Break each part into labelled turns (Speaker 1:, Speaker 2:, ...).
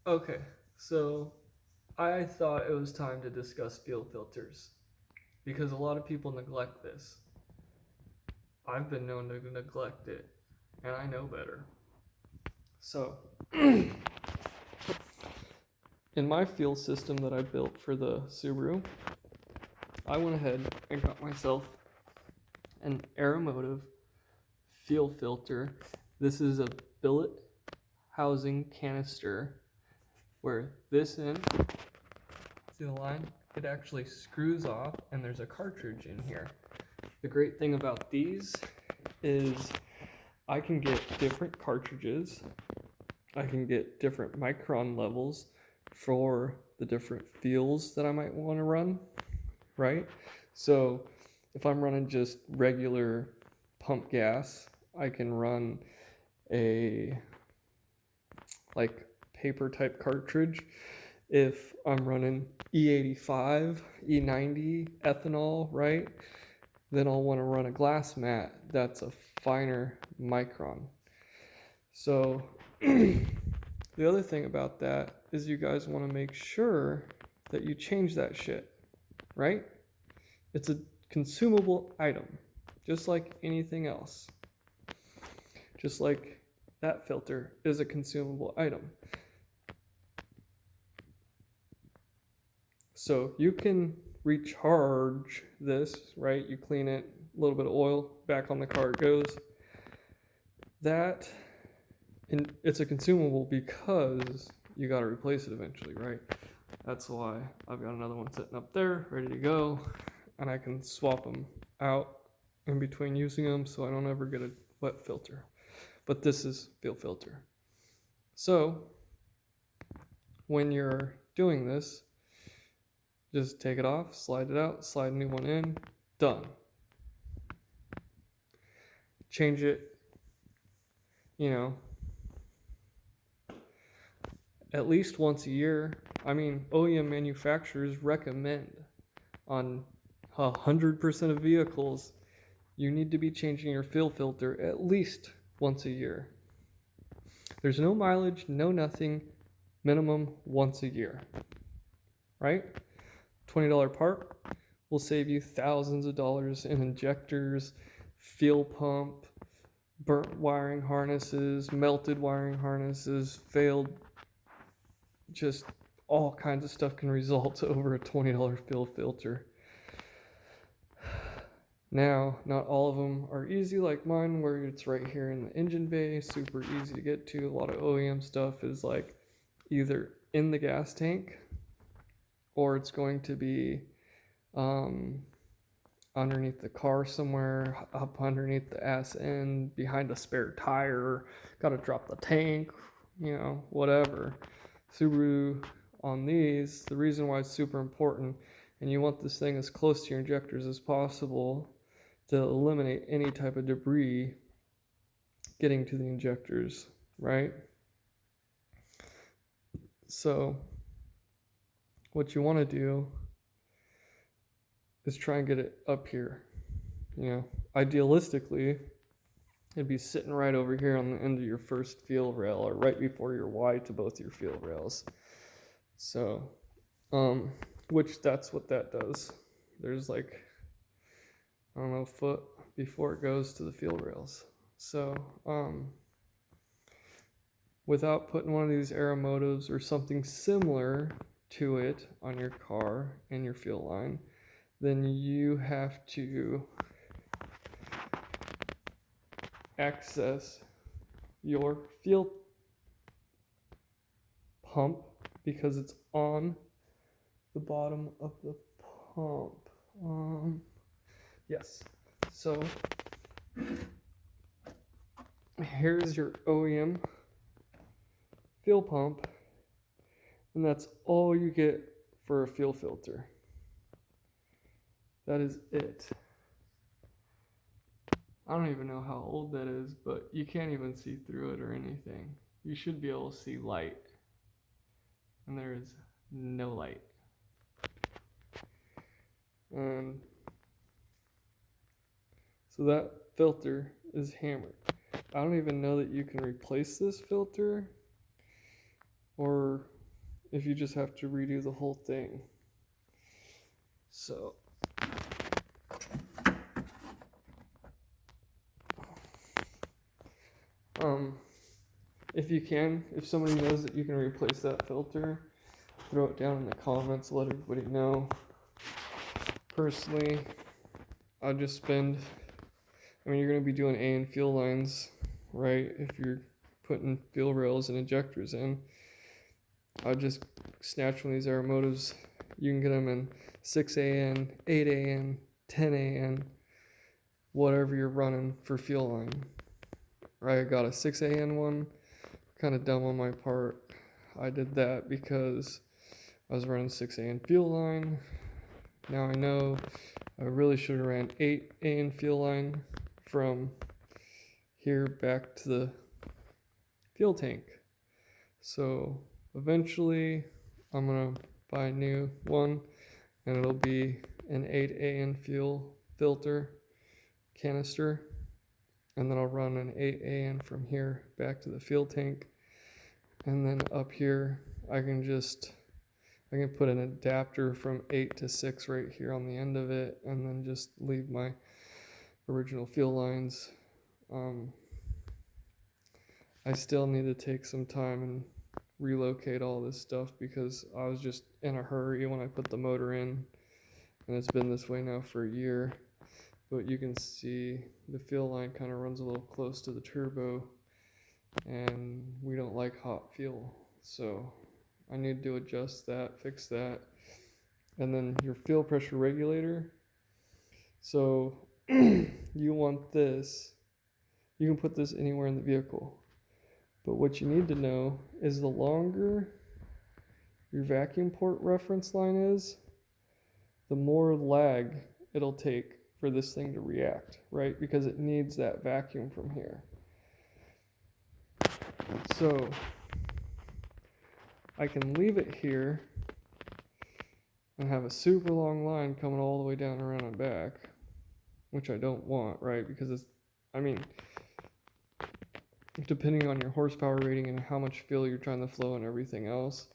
Speaker 1: Okay, so I thought it was time to discuss fuel filters because a lot of people neglect this. I've been known to neglect it, and I know better. So, in my fuel system that I built for the Subaru, I went ahead and got myself an Aeromotive fuel filter. This is a billet housing canister where this end, see the line? It actually screws off and there's a cartridge in here. The great thing about these is I can get different cartridges. I can get different micron levels for the different fuels that I might want to run, right? So if I'm running just regular pump gas, I can run a like paper type cartridge. If I'm running E85, E90 ethanol, right, then I'll want to run a glass mat that's a finer micron. So the other thing about that is you guys want to make sure that you change that shit, right? It's a consumable item, just like anything else. Just like that filter is a consumable item. So you can recharge this, right? You clean it, a little bit of oil, back on the car it goes. That, and it's a consumable because you got to replace it eventually, right? That's why I've got another one sitting up there, ready to go, and I can swap them out in between using them so I don't ever get a wet filter. But this is fuel filter. So when you're doing this, just take it off, slide it out, slide a new one in, done. Change it, you know, at least once a year. I mean, OEM manufacturers recommend on 100% of vehicles, you need to be changing your fuel filter at least once a year. There's no mileage, no nothing, minimum once a year, right? $20 part will save you thousands of dollars in injectors, fuel pump, burnt wiring harnesses, melted wiring harnesses, failed, just all kinds of stuff can result over a $20 fuel filter. Now, not all of them are easy like mine, where it's right here in the engine bay, super easy to get to. A lot of OEM stuff is like either in the gas tank or it's going to be underneath the car somewhere, up underneath the ass end, behind a spare tire, gotta drop the tank, whatever. Subaru on these, the reason why it's super important, and you want this thing as close to your injectors as possible to eliminate any type of debris getting to the injectors, right? So what you want to do is try and get it up here. Idealistically, it'd be sitting right over here on the end of your first fuel rail or right before your Y to both your fuel rails. So, which that's what that does. There's like, I don't know, a foot before it goes to the fuel rails. So, without putting one of these Aeromotives or something similar to it on your car and your fuel line, then you have to access your fuel pump because it's on the bottom of the pump. Yes. So here's your OEM fuel pump, and that's all you get for a fuel filter. That is it. I don't even know how old that is, but you can't even see through it or anything. You should be able to see light, and there is no light. So that filter is hammered. I don't even know that you can replace this filter or if you just have to redo the whole thing. So if you can, if somebody knows that you can replace that filter, throw it down in the comments, let everybody know. Personally, I'll just spend, you're going to be doing AN fuel lines, right? If you're putting fuel rails and injectors in, I'll just snatch one of these Aeromotives. You can get them in 6 AN, 8 AN, 10 AN, whatever you're running for fuel line. Right, I got a 6 AN one, kind of dumb on my part. I did that because I was running 6 AN fuel line. Now I know I really should have ran 8 AN fuel line from here back to the fuel tank. So eventually I'm gonna buy a new one, and it'll be an 8 AN fuel filter canister, and then I'll run an 8 AN from here back to the fuel tank, and then up here I can put an adapter from 8 to 6 right here on the end of it, and then just leave my original fuel lines. I still need to take some time and relocate all this stuff because I was just in a hurry when I put the motor in, and it's been this way now for a year. But you can see the fuel line kind of runs a little close to the turbo, and we don't like hot fuel, so I need to adjust that, fix that. And then your fuel pressure regulator, so you want this, you can put this anywhere in the vehicle, but what you need to know is the longer your vacuum port reference line is, the more lag it'll take for this thing to react, right? Because it needs that vacuum from here. So I can leave it here and have a super long line coming all the way down around and back, which I don't want, right? Because it's, depending on your horsepower rating and how much fuel you're trying to flow and everything else,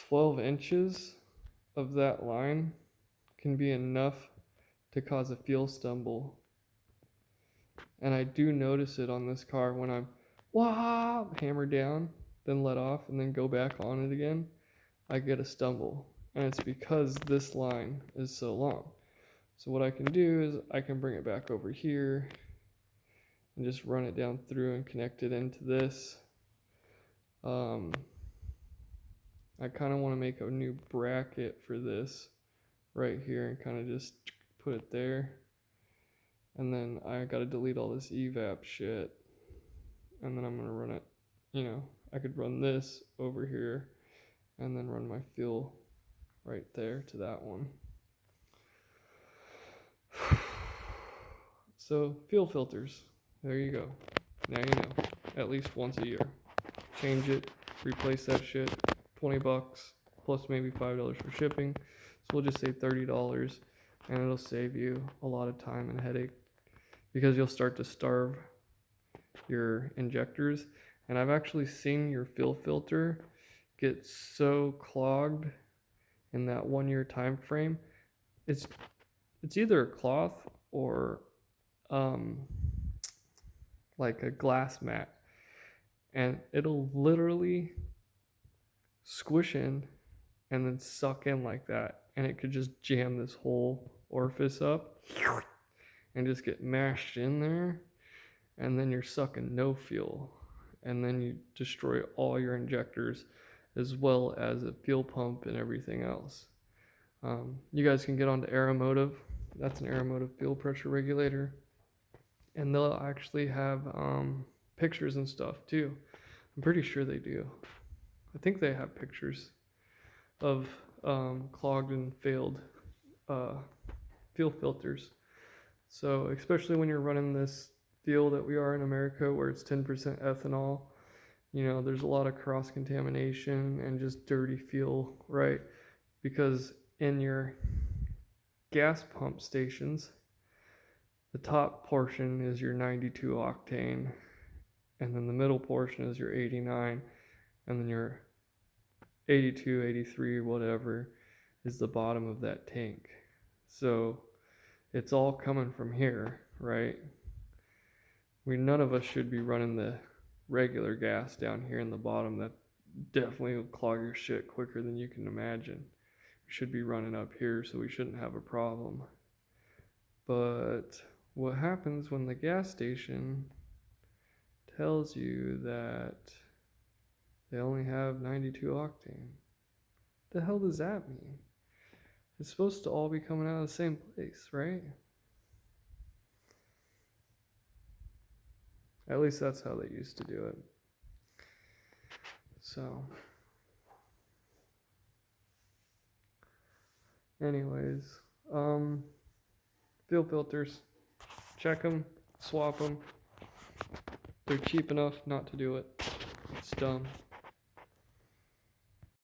Speaker 1: 12 inches of that line can be enough to cause a fuel stumble. And I do notice it on this car when I'm hammer down, then let off, and then go back on it again. I get a stumble, and it's because this line is so long. So what I can do is I can bring it back over here and just run it down through and connect it into this. I kind of want to make a new bracket for this right here and kind of just put it there. And then I got to delete all this evap shit. And then I'm going to run it, I could run this over here and then run my fuel right there to that one. So fuel filters, there you go. Now you know, at least once a year. Change it, replace that shit, $20 plus maybe $5 for shipping. So we'll just say $30, and it'll save you a lot of time and headache because you'll start to starve your injectors. And I've actually seen your fuel filter get so clogged in that 1 year time frame. It's either a cloth or like a glass mat, and it'll literally squish in and then suck in like that, and it could just jam this whole orifice up and just get mashed in there, and then you're sucking no fuel, and then you destroy all your injectors as well as a fuel pump and everything else. You guys can get onto Aeromotive. That's an Aeromotive fuel pressure regulator, and they'll actually have pictures and stuff too. I'm pretty sure they do. I think they have pictures of clogged and failed fuel filters. So especially when you're running this fuel that we are in America where it's 10% ethanol, there's a lot of cross-contamination and just dirty fuel, right? Because in your gas pump stations, the top portion is your 92 octane, and then the middle portion is your 89, and then your 82, 83, whatever, is the bottom of that tank. So it's all coming from here, right? None of us should be running the regular gas down here in the bottom. That definitely will clog your shit quicker than you can imagine. We should be running up here, so we shouldn't have a problem. But what happens when the gas station tells you that they only have 92 octane? The hell does that mean? It's supposed to all be coming out of the same place, right? At least that's how they used to do it. So, anyways, fuel filters, check them, swap them. They're cheap enough not to do it. It's dumb.